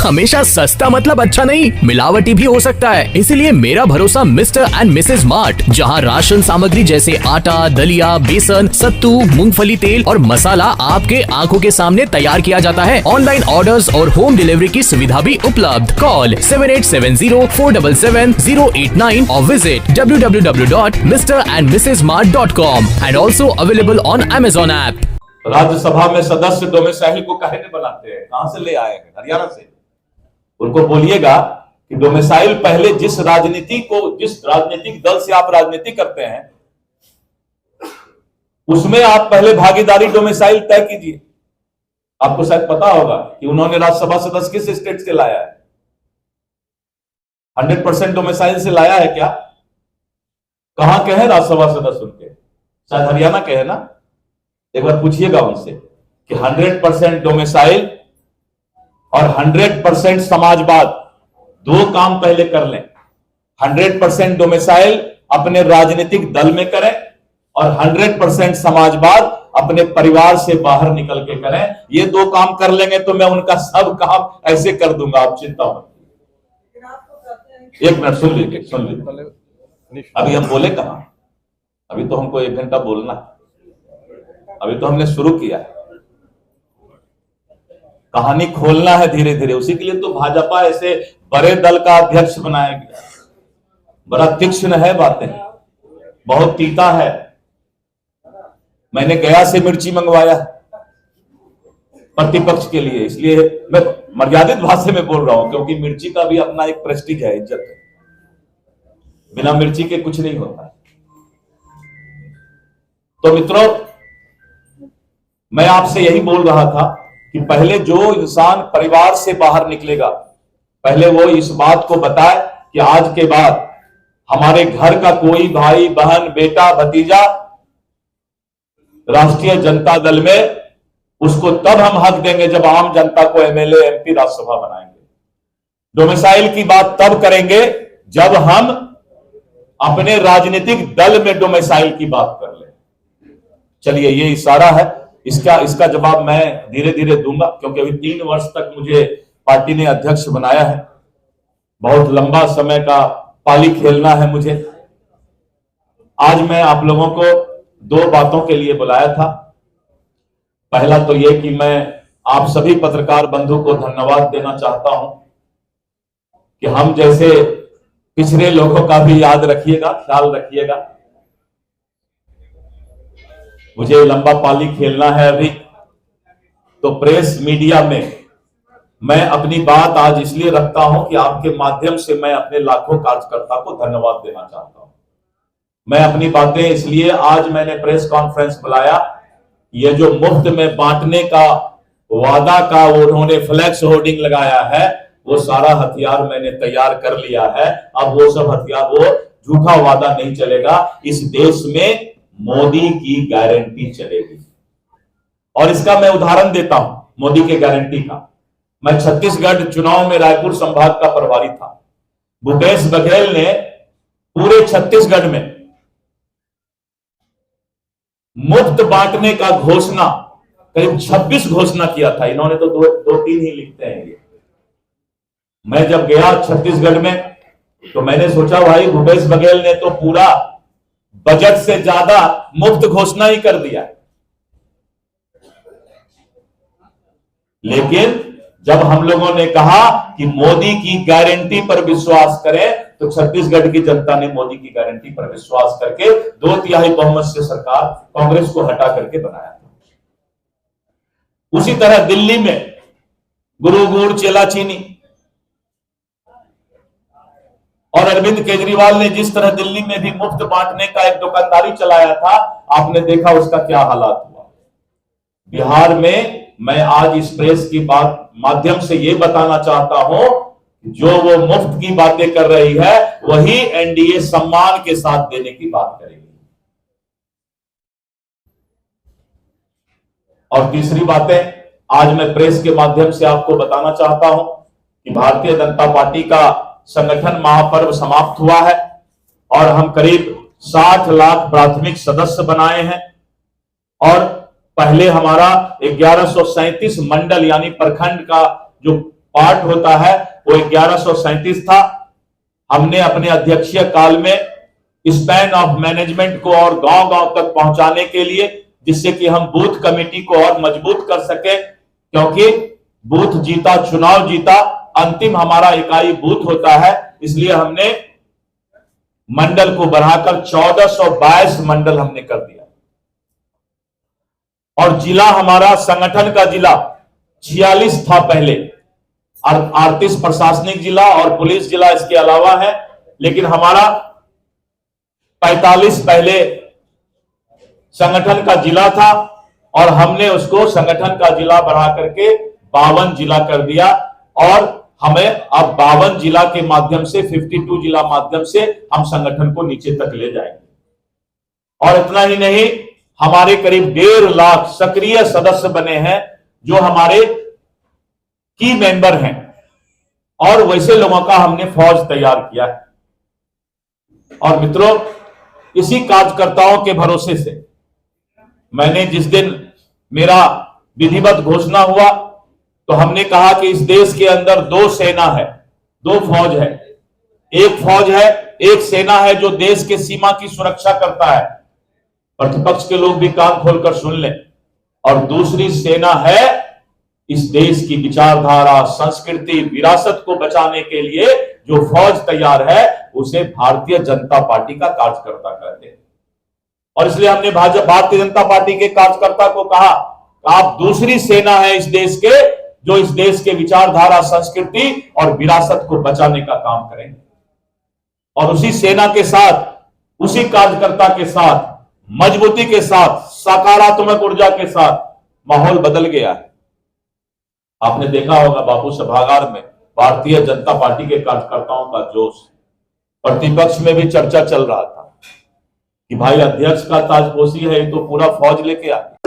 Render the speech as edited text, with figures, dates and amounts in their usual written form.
हमेशा सस्ता मतलब अच्छा नहीं, मिलावटी भी हो सकता है। इसीलिए मेरा भरोसा मिस्टर एंड मिसेज मार्ट, जहां राशन सामग्री जैसे आटा, दलिया, बेसन, सत्तू, मूंगफली तेल और मसाला आपके आंखों के सामने तैयार किया जाता है। ऑनलाइन ऑर्डर्स और होम डिलीवरी की सुविधा भी उपलब्ध। कॉल 7870477089 और visit www.mrandmrsmart.com and also available on Amazon app। Rajya Sabha में सदस्य डोमिसाइल को काहे नहीं बनाते हैं? कहां से ले आए हैं? हरियाणा से। उनको बोलिएगा कि डोमिसाइल पहले जिस राजनीतिक दल से आप राजनीति करते हैं उसमें आप पहले भागीदारी डोमिसाइल तय कीजिए। आपको शायद पता होगा कि उन्होंने राज्यसभा सदस्य किस स्टेट से लाया है। 100% डोमिसाइल से लाया है क्या? कहां के हैं राज्यसभा सदस्य उनके? शायद हरियाणा के हैं ना। एक बार पूछिएगा उनसे कि 100% डोमिसाइल और 100% समाजवाद, दो काम पहले कर लें। 100% डोमिसाइल अपने राजनीतिक दल में करें और 100% समाजवाद अपने परिवार से बाहर निकल के करें। ये दो काम कर लेंगे तो मैं उनका सब काम ऐसे कर दूंगा, आप चिंता मत। एक मिनट सुन लीजिए। अभी हम बोले कहां? अभी तो हमको 1 घंटा बोलना है। अभी तो हमने शुरू किया है, कहानी खोलना है धीरे धीरे। उसी के लिए तो भाजपा ऐसे बड़े दल का अध्यक्ष बनाया गया। बड़ा तीक्ष्ण है बातें, बहुत तीता है। मैंने गया से मिर्ची मंगवाया प्रतिपक्ष के लिए, इसलिए मैं मर्यादित भाषा में बोल रहा हूं क्योंकि मिर्ची का भी अपना एक प्रेस्टीज है, इज्जत है। बिना मिर्ची के कुछ नहीं होता। तो मित्रों, मैं आपसे यही बोल रहा था कि पहले जो इंसान परिवार से बाहर निकलेगा, पहले वो इस बात को बताए कि आज के बाद हमारे घर का कोई भाई, बहन, बेटा, भतीजा राष्ट्रीय जनता दल में, उसको तब हम हक देंगे जब आम जनता को एमएलए, एमपी, राज्यसभा बनाएंगे। डोमिसाइल की बात तब करेंगे जब हम अपने राजनीतिक दल में डोमिसाइल की बात कर ले। चलिए, ये इशारा है। इसका जवाब मैं धीरे धीरे दूंगा क्योंकि अभी 3 वर्ष तक मुझे पार्टी ने अध्यक्ष बनाया है। बहुत लंबा समय का पाली खेलना है मुझे। आज मैं आप लोगों को 2 बातों के लिए बुलाया था। पहला तो यह कि मैं आप सभी पत्रकार बंधु को धन्यवाद देना चाहता हूं कि हम जैसे पिछड़े लोगों का भी याद रखिएगा, ख्याल रखिएगा। मुझे लंबा पाली खेलना है अभी, तो प्रेस मीडिया में मैं अपनी बात आज इसलिए रखता हूं कि आपके माध्यम से मैं अपने लाखों कार्यकर्ता को धन्यवाद देना चाहता हूं। मैं अपनी बातें इसलिए आज मैंने प्रेस कॉन्फ्रेंस बुलाया, ये जो मुफ्त में बांटने का वादा का उन्होंने फ्लैक्स होर्डिंग लगाया है, वो सारा हथियार मैंने तैयार कर लिया है। अब वो सब हथियार, वो झूठा वादा नहीं चलेगा। इस देश में मोदी की गारंटी चलेगी। और इसका मैं उदाहरण देता हूं मोदी के गारंटी का। मैं छत्तीसगढ़ चुनाव में रायपुर संभाग का प्रभारी था। भूपेश बघेल ने पूरे छत्तीसगढ़ में मुफ्त बांटने का घोषणा, करीब 26 घोषणा किया था। इन्होंने तो दो तीन ही लिखते हैं ये। मैं जब गया छत्तीसगढ़ में तो मैंने सोचा भाई भूपेश बघेल ने तो पूरा बजट से ज्यादा मुफ्त घोषणा ही कर दिया। लेकिन जब हम लोगों ने कहा कि मोदी की गारंटी पर विश्वास करें, तो छत्तीसगढ़ की जनता ने मोदी की गारंटी पर विश्वास करके 2/3 बहुमत से सरकार कांग्रेस को हटा करके बनाया था। उसी तरह दिल्ली में गुरु गुड़ चेला चीनी, और अरविंद केजरीवाल ने जिस तरह दिल्ली में भी मुफ्त बांटने का एक दुकानदारी चलाया था, आपने देखा उसका क्या हालात हुआ। बिहार में मैं आज इस प्रेस की बात माध्यम से यह बताना चाहता हूं, जो वो मुफ्त की बातें कर रही है वही एनडीए सम्मान के साथ देने की बात करेगी। और तीसरी बातें आज मैं प्रेस के माध्यम से आपको बताना चाहता हूं कि भारतीय जनता पार्टी का संगठन महापर्व समाप्त हुआ है और हम करीब 60 लाख प्राथमिक सदस्य बनाए हैं। और पहले हमारा 1137 मंडल यानी प्रखंड का जो पार्ट होता है वो 1137 था। हमने अपने अध्यक्षीय काल में स्पैन ऑफ मैनेजमेंट को और गांव-गांव तक पहुंचाने के लिए, जिससे कि हम बूथ कमेटी को और मजबूत कर सके, क्योंकि बूथ जीता चुनाव जीता, अंतिम हमारा इकाई बूथ होता है। इसलिए हमने मंडल को बढ़ाकर 1422 मंडल हमने कर दिया। और जिला हमारा संगठन का जिला 46 था पहले, 38 प्रशासनिक जिला और पुलिस जिला इसके अलावा है, लेकिन हमारा 45 पहले संगठन का जिला था और हमने उसको संगठन का जिला बढ़ा करके 52 जिला कर दिया। और हमें अब 52 जिला के माध्यम से 52 जिला माध्यम से हम संगठन को नीचे तक ले जाएंगे। और इतना ही नहीं, हमारे करीब 1.5 लाख सक्रिय सदस्य बने हैं जो हमारे की मेंबर हैं, और वैसे लोगों का हमने फौज तैयार किया है। और मित्रों, इसी कार्यकर्ताओं के भरोसे से मैंने जिस दिन मेरा विधिवत घोषणा हुआ तो हमने कहा कि इस देश के अंदर 2 सेना है, 2 फौज है। एक फौज है, एक सेना है जो देश के सीमा की सुरक्षा करता है, प्रतिपक्ष के लोग भी कान खोलकर सुन लें। और दूसरी सेना है इस देश की विचारधारा, संस्कृति, विरासत को बचाने के लिए जो फौज तैयार है, उसे भारतीय जनता पार्टी का कार्यकर्ता कहते हैं। और इसलिए हमने भारतीय जनता पार्टी के कार्यकर्ता को कहा, आप दूसरी सेना है इस देश के, जो इस देश के विचारधारा, संस्कृति और विरासत को बचाने का काम करेंगे। और उसी सेना के साथ, उसी कार्यकर्ता के साथ, मजबूती के साथ, सकारात्मक ऊर्जा के साथ माहौल बदल गया है। आपने देखा होगा बापू सभागार में भारतीय जनता पार्टी के कार्यकर्ताओं का जोश, प्रतिपक्ष में भी चर्चा चल रहा था कि भाई अध्यक्ष का ताजपोशी है, तो पूरा फौज लेके आ गया।